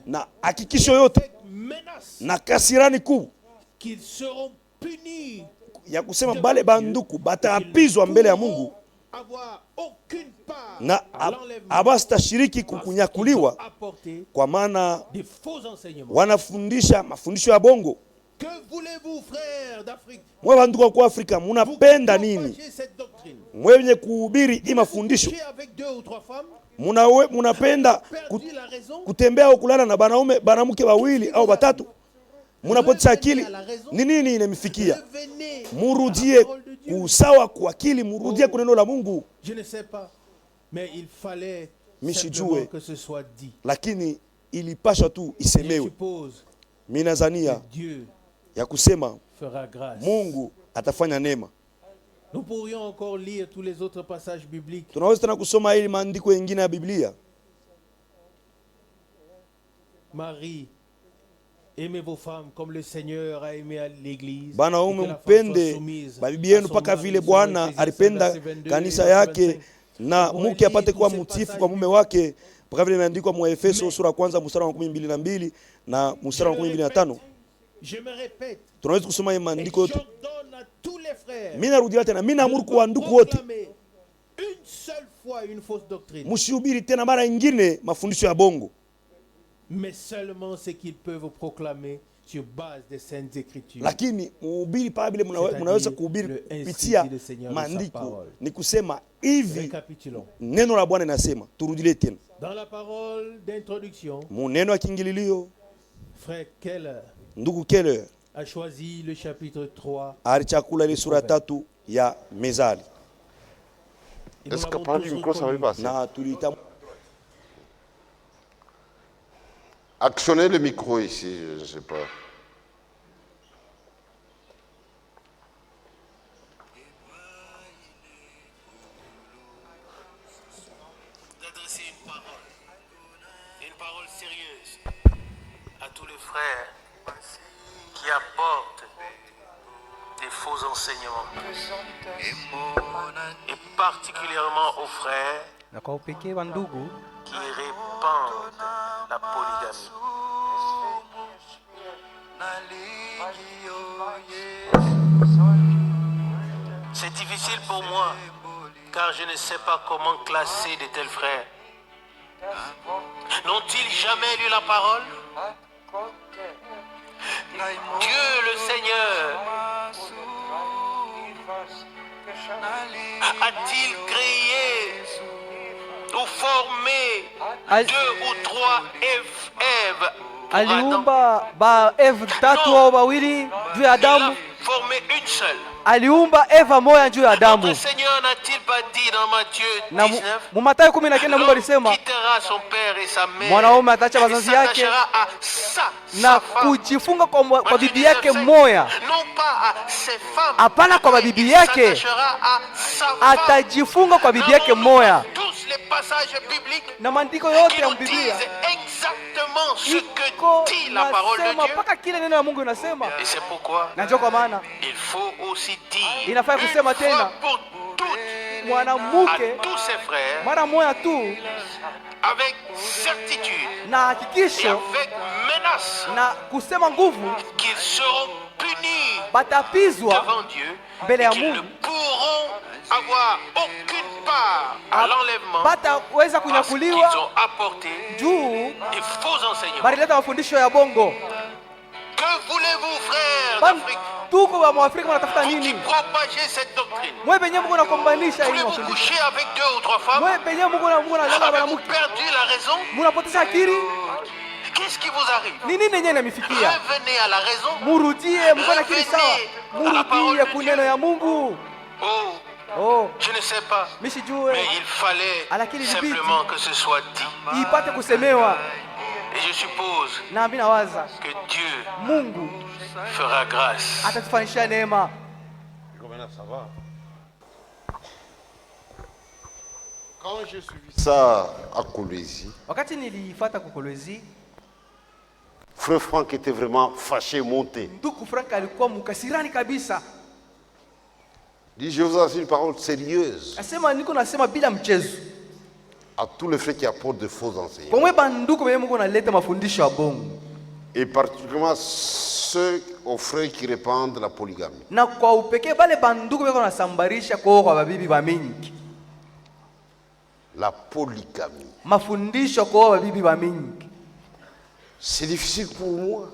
na hakikisho yote na kasirani kuu ya kusema bale banduku bataapizwa mbele ya Mungu na abastashiriki kukunyakuliwa, kwa maana wanafundisha mafundisho ya bongo. Mwe banduku kwa Afrika munapenda nini? mwenye kuhubiri hii mafundisho munapenda kutembea au kulala na banamuke wawili au watatu, munapoteza akili. Ni nini inamifikia? Murudie kusawa kwa akili, murudie kuneno la Mungu. Mishijue, lakini ilipasha tu isemewe. Minazania ya kusema Mungu atafanya neema. Nous pourrions encore lire tous les autres passages bibliques. Tunaweza tena kusoma hili maandiko mengine ya Biblia. Marie, aimez vos femmes comme le Seigneur a aimé l'église. Bana ume mpende bibi yenu paka vile Bwana alipenda kanisa yake, na mke apate kuwa mtiifu kwa mume wake, paka vile imeandikwa mu Efeso sura kwanza mstari wa 12 na mstari wa 25. Je me répète. Tunaweza kusoma hii maandiko yote. Mimi narudia tena, mimi naamuru kwa ndugu wote, msihubiri tena mara nyingine mafundisho ya bongo, mais seulement ce qu'ils peuvent proclamer sur base des saintes écritures. Lakini mhubiri pale vile mnaweza kuhubiri kupitia maandiko, ni kusema hivi neno la Bwana linasema. Turudile tena dans la parole d'introduction, mu neno ya kiingililio, frère Keller, ndugu Keller a choisi le chapitre 3. Alichakula ile sura 3 ya Mezali. Est-ce que par du micro ça va passer? Na tulita actionnez le micro ici, je ne sais pas. D'adresser une parole sérieuse à tous les frères qui apportent des faux enseignements, et particulièrement aux frères qui répandent la polygamie. C'est difficile pour moi, car je ne sais pas comment classer de tels frères. N'ont-ils jamais lu la parole? Dieu le Seigneur a-t-il créé ou formé 2 ou 3 Ève? Aliumba ba Eve tatu au wawili juu ya Adamu? Formé une seule. Aliumba Eva moja juu ya Adamu. Notre Seigneur n'a-t-il pas dit dans Matthieu 19? Mu Mathayo 19 Mungu alisema mwanaume ataacha wazazi yake na kujifunga kwa bibi yake mmoja. Hapana, kwa bibi yake, atajifunga kwa bibi yake mmoja. Na maandiko yote ya Biblia ce que dit la parole de Dieu. Mpaka kile neno la Mungu inasema. Et c'est pourquoi na ndio kwa maana il faut aussi dire inafaa kusema tena mwanamke tous ses frères mara moja tu avec certitude na hakikisho avec menace na kusema nguvu qu'ils seront punis batapizwa devant Dieu mbele ya Mungu, ne pourront avoir aucune part à l'enlèvement bataweza kunyakuliwa qu'ils ont apporté juu des faux enseignements. balileta mafundisho ya bongo. Que voulez-vous, frères d'Afrique? Tuko wa Mwafrika wanatafuta Vous nini? qui propagez cette doctrine. Mwe penye Mungu anakombanisha hii Voulez-vous mafundisho. coucher avec 2 ou 3 femmes? Mwe penye Mungu analala na Avez-vous mke. perdu la raison? Munapoteza akili? Qu'est-ce qui vous arrive? Ni nini yenyewe inamifikia? Revenez à la raison. Murudie, mko na akili sawa. Murudie kuneno ya Mungu. Oh, je ne sais pas. Mishijue. Mais il fallait Lakini simplement que ce soit dit. Ipate kusemewa. Et je suppose Na mimi nawaza que Dieu Mungu fera grâce. atatufanyisha neema. Ça va. Quand je suivi ça à Kolwezi, Wakati nilifuata kwa Kolwezi, Frère Franck était vraiment fâché, monté. ndugu Frank alikuwa mkasirani kabisa. Il dit, je vous enseigne une parole sérieuse Asema niko nasema bila mchezo. à tous les frères qui apportent de faux enseignements. Kwa mwe banduku wenye Mungu analeta mafundisho ya bongo. Et particulièrement ceux aux frères qui répandent la polygamie. Na kwa upekee bale banduku weko nasambarisha kwa babibi ba mingi. La polygamie. Mafundisho kwa babibi ba mingi. C'est difficile pour moi.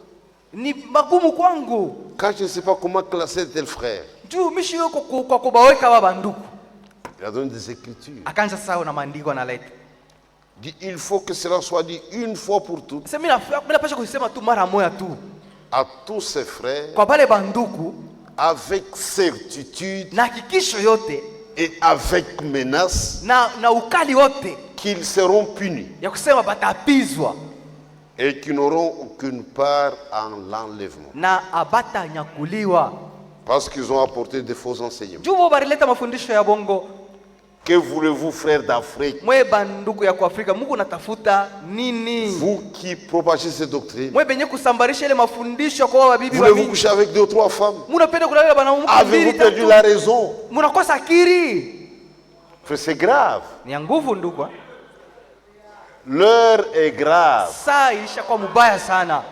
Ni magumu kwangu. Quand je ne sais pas comment classer tel frère. Juu mishi yoko kwa kubaweka ba banduku. Il a donné des écritures. Akaanza sasa na maandiko analeta. Dit, il faut que cela soit dit une fois pour toutes. Sasa mimi napasha kusema tu mara moja tu. À tous ses frères. Kwa pale banduku. Avec certitude. Na hakikisho yote. Et avec menace. Na ukali wote. Qu'ils seront punis. Ya kusema batapizwa. Et qui n'auront aucune part en l'enlèvement. Na abata nyakuliwa. Parce qu'ils ont apporté des faux enseignements. Jubo barileta mafundisho ya bongo. Que voulez-vous, frères d'Afrique? Mwe banduku ya Afrika, Mungu natafuta nini? Vous qui propagez ces doctrines. Mwe benye kusambarisha ile mafundisho kwa wabibi wa Voulez-vous coucher avec 2 ou 3 femmes? Munapenda kulala bana mke. Avez-vous perdu la raison? Munakosa akili. C'est grave. Ni nguvu ndugu. L'heure est grave. Saa ishakuwa mubaya sana.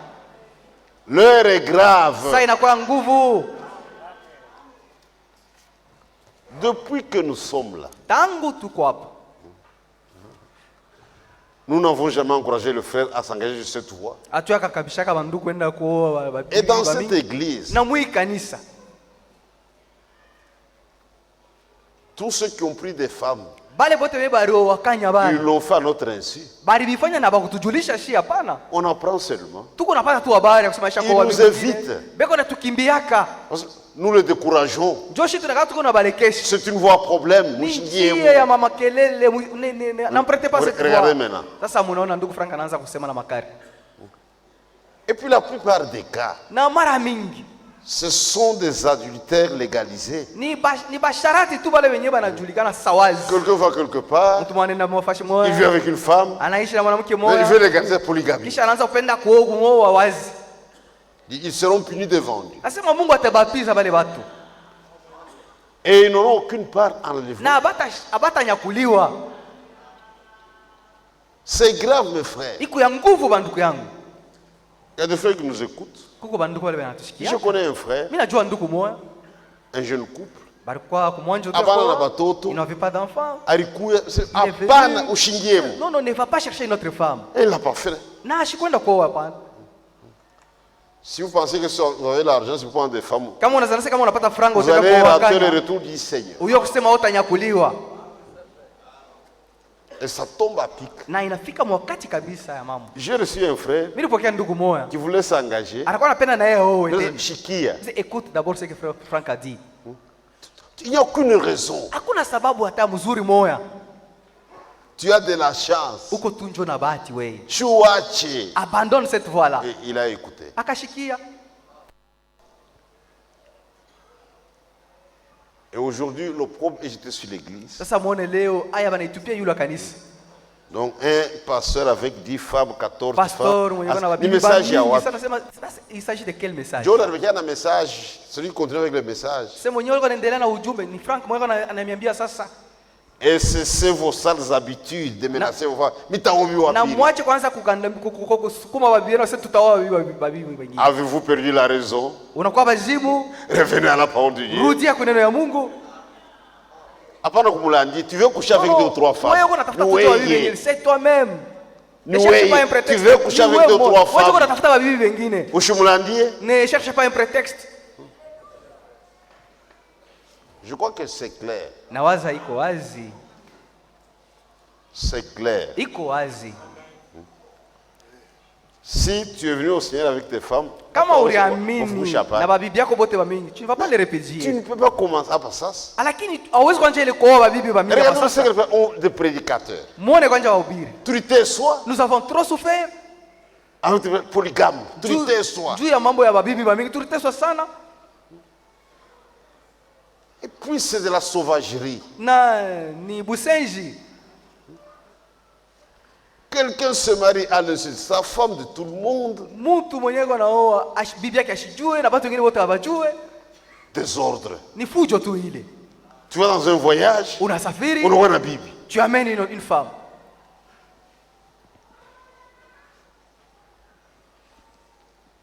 L'heure est grave. Saa inakuwa nguvu. Depuis que nous sommes là, tangu tuko hapa, nous n'avons jamais encouragé le frère à s'engager de cette voie. Et dans cette église, tous ceux qui ont pris des femmes, ils l'ont fait à notre insu. On apprend seulement. Ils nous évitent. Nous le décourageons. C'est une voie problème. Regardez maintenant. Et puis la plupart des cas, ce sont des adultères légalisés. Quelqu'un va quelque part, il vit avec une femme, il veut légaliser la polygamie. Ils seront punis devant Dieu. Et ils n'auront aucune part en l'enlèvement. C'est grave, mes frères. Il y a des frères qui nous écoutent. Je connais un frère, un jeune couple. Il n'avait pas d'enfant. Non, ne va pas chercher une autre femme. Elle l'a pas fait. Si vous pensez que si vous avez l'argent, c'est pour prendre des femmes, vous allez rater le retour du Seigneur. Et ça tombe à pic. J'ai reçu un frère qui voulait s'engager. Écoute d'abord ce que Franck a dit. Il n'y a aucune raison. Tu as de la chance. Abandonne cette voie-là. Et il a écouté. Et aujourd'hui, l'opprobre est jeté sur l'église. Donc, un pasteur avec 10 femmes, 14 femmes. Le message il s'agit de quel message? Dieu a un message. Celui qui continue avec le message. Et c'est vos sales habitudes de menacer vos femmes. Avez-vous perdu la raison? Revenez à la parole de Dieu. Tu veux coucher avec 2 ou 3 femmes. C'est toi-même. Tu veux coucher avec 2 ou 3 femmes. Ne cherche pas un prétexte. Je crois que c'est clair. C'est clair. Si tu es venu au Seigneur avec tes femmes, tu ne vas pas les répéter. Tu ne peux pas commencer par ça. Regarde ce qu'ils ont des prédicateurs. Tu t'assois. Nous avons trop souffert. Avec des polygames. Tu t'assois. Et puis c'est de la sauvagerie. Quelqu'un se marie à l'insu, sa femme de tout le monde. Désordre. Tu vas dans un voyage, on voit la Bible. Tu amènes une femme.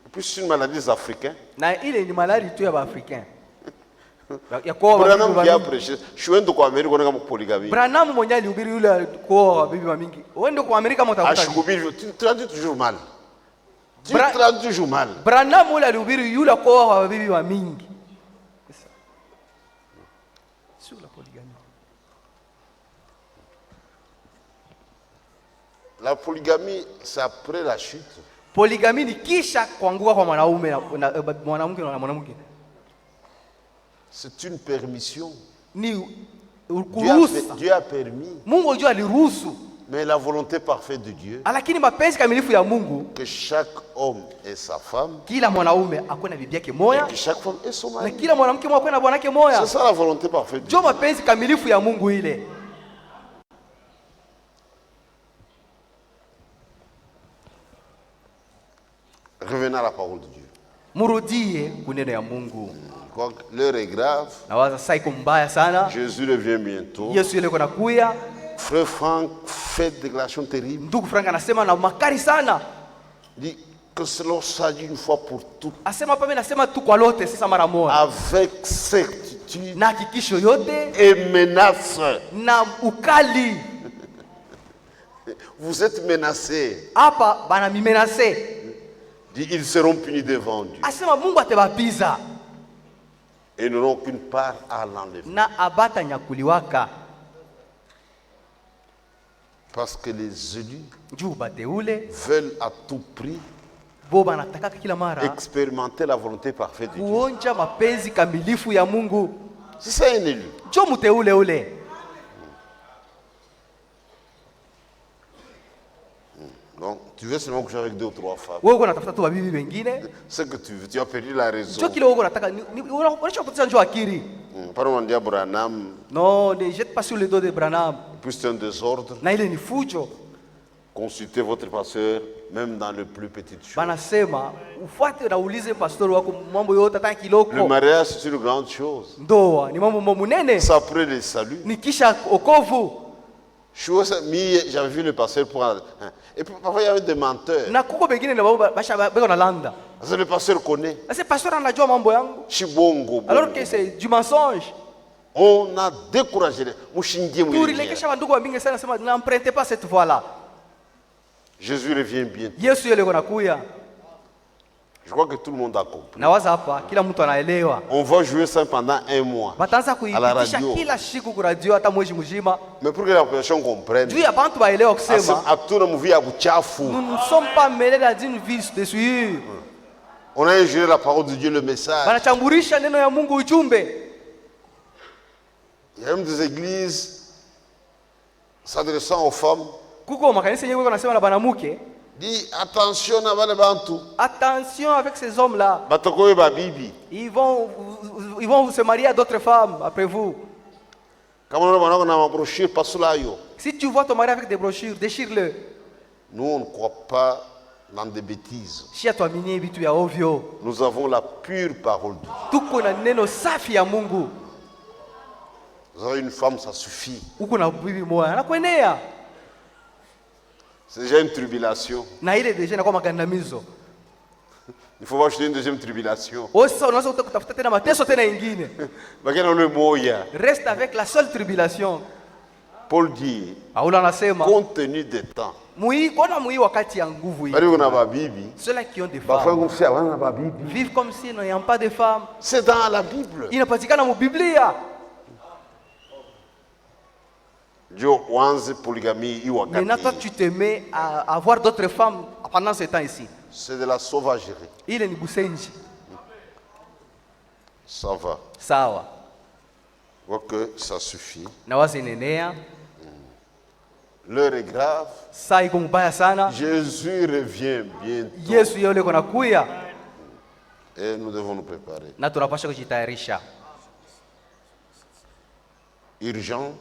Et puis c'est une maladie des Africains. Il est une maladie africaine. Branham qui a prêché, je suis un de Amérique, on a une polygamie. Branham mwenye alihubiri yule kuoa bibi wa mingi. Wewe kwa Amerika mtakuta. Tu traduis toujours mal. Tu traduis toujours mal. Branham yule alihubiri yule kuoa bibi wa mingi. Sur la polygamie. La polygamie, c'est après la chute. Polygamie ni kisha kuanguka kwa mwanaume na mwanamke na mwanamke. C'est une permission. Ni Dieu a permis. Mungu ndio aliruhusu. Mais la volonté parfaite de Dieu, lakini mapenzi kamilifu ya Mungu, que chaque homme ait sa femme, kila mwanaume akuwe na bibi yake moja, que chaque femme ait son mari, na kila mwanamke akuwe na bwana wake moja. C'est ça la volonté parfaite de Dieu. Ndio mapenzi kamilifu ya Mungu ile. Revenons à la parole de Dieu. Murudie kuneno ya Mungu. L'heure est grave. Nawaza sasa iko mbaya sana. Jésus revient bientôt. Yesu yule kona kuya. Frère Franck fait une déclaration terrible. Ndugu Frank anasema na makari sana. Dit que cela soit dit une fois pour toutes. Asema hapa mimi nasema tu kwa lote sasa mara moja. Avec certitude. Na hakikisho yote. Et menace. Na ukali. Vous êtes menacés. Hapa bana mi menacer. Dit ils seront punis devant Dieu. Asema Mungu atabapiza. Et n'auront aucune part à l'enlèvement. Na abata nyakuliwaka. Parce que les élus veulent à tout prix expérimenter la volonté parfaite de Dieu. C'est ça un élu. Donc, tu veux seulement coucher avec 2 ou 3 femmes. C'est que tu veux, tu as perdu la raison. Pardon, on dit à Branham. Non, ne jette pas sur le dos de Branham. Puis c'est un désordre. Consultez votre pasteur, même dans le plus petit chose. Le mariage, c'est une grande chose. C'est après le salut. J'avais vu le pasteur pour... Et puis parfois il y avait des menteurs. Parce que le pasteur connaît. Chibongo. Alors que c'est du mensonge. On a découragé. N'empruntez pas cette voie-là. Jésus revient bientôt. Je crois que tout le monde a compris. On va jouer ça pendant 1 mois à la radio. Mais pour que la population comprenne, nous ne sommes pas mêlés dans une vie de souillure. On a ingéré la parole de Dieu, le message. Il y a même des églises s'adressant aux femmes. Dis attention à les Bantous. Attention avec ces hommes-là. Ils vont se marier à d'autres femmes après vous. Si tu vois ton mari avec des brochures, déchire-le. Nous, on ne croit pas dans des bêtises. Nous avons la pure parole de Dieu. Vous avez une femme, ça suffit. C'est déjà une tribulation. Il faut acheter une deuxième tribulation. Reste avec la seule tribulation. Paul dit, compte tenu des temps. Ceux-là qui ont des femmes vivent comme s'ils n'ont pas de femmes. C'est dans la Bible. Maintenant, toi, tu te mets à avoir d'autres femmes pendant ce temps ici. C'est de la sauvagerie. Ça va. Sawa. Je vois que ça suffit. L'heure est grave. Jésus revient bientôt. Et nous devons nous préparer. Urgent.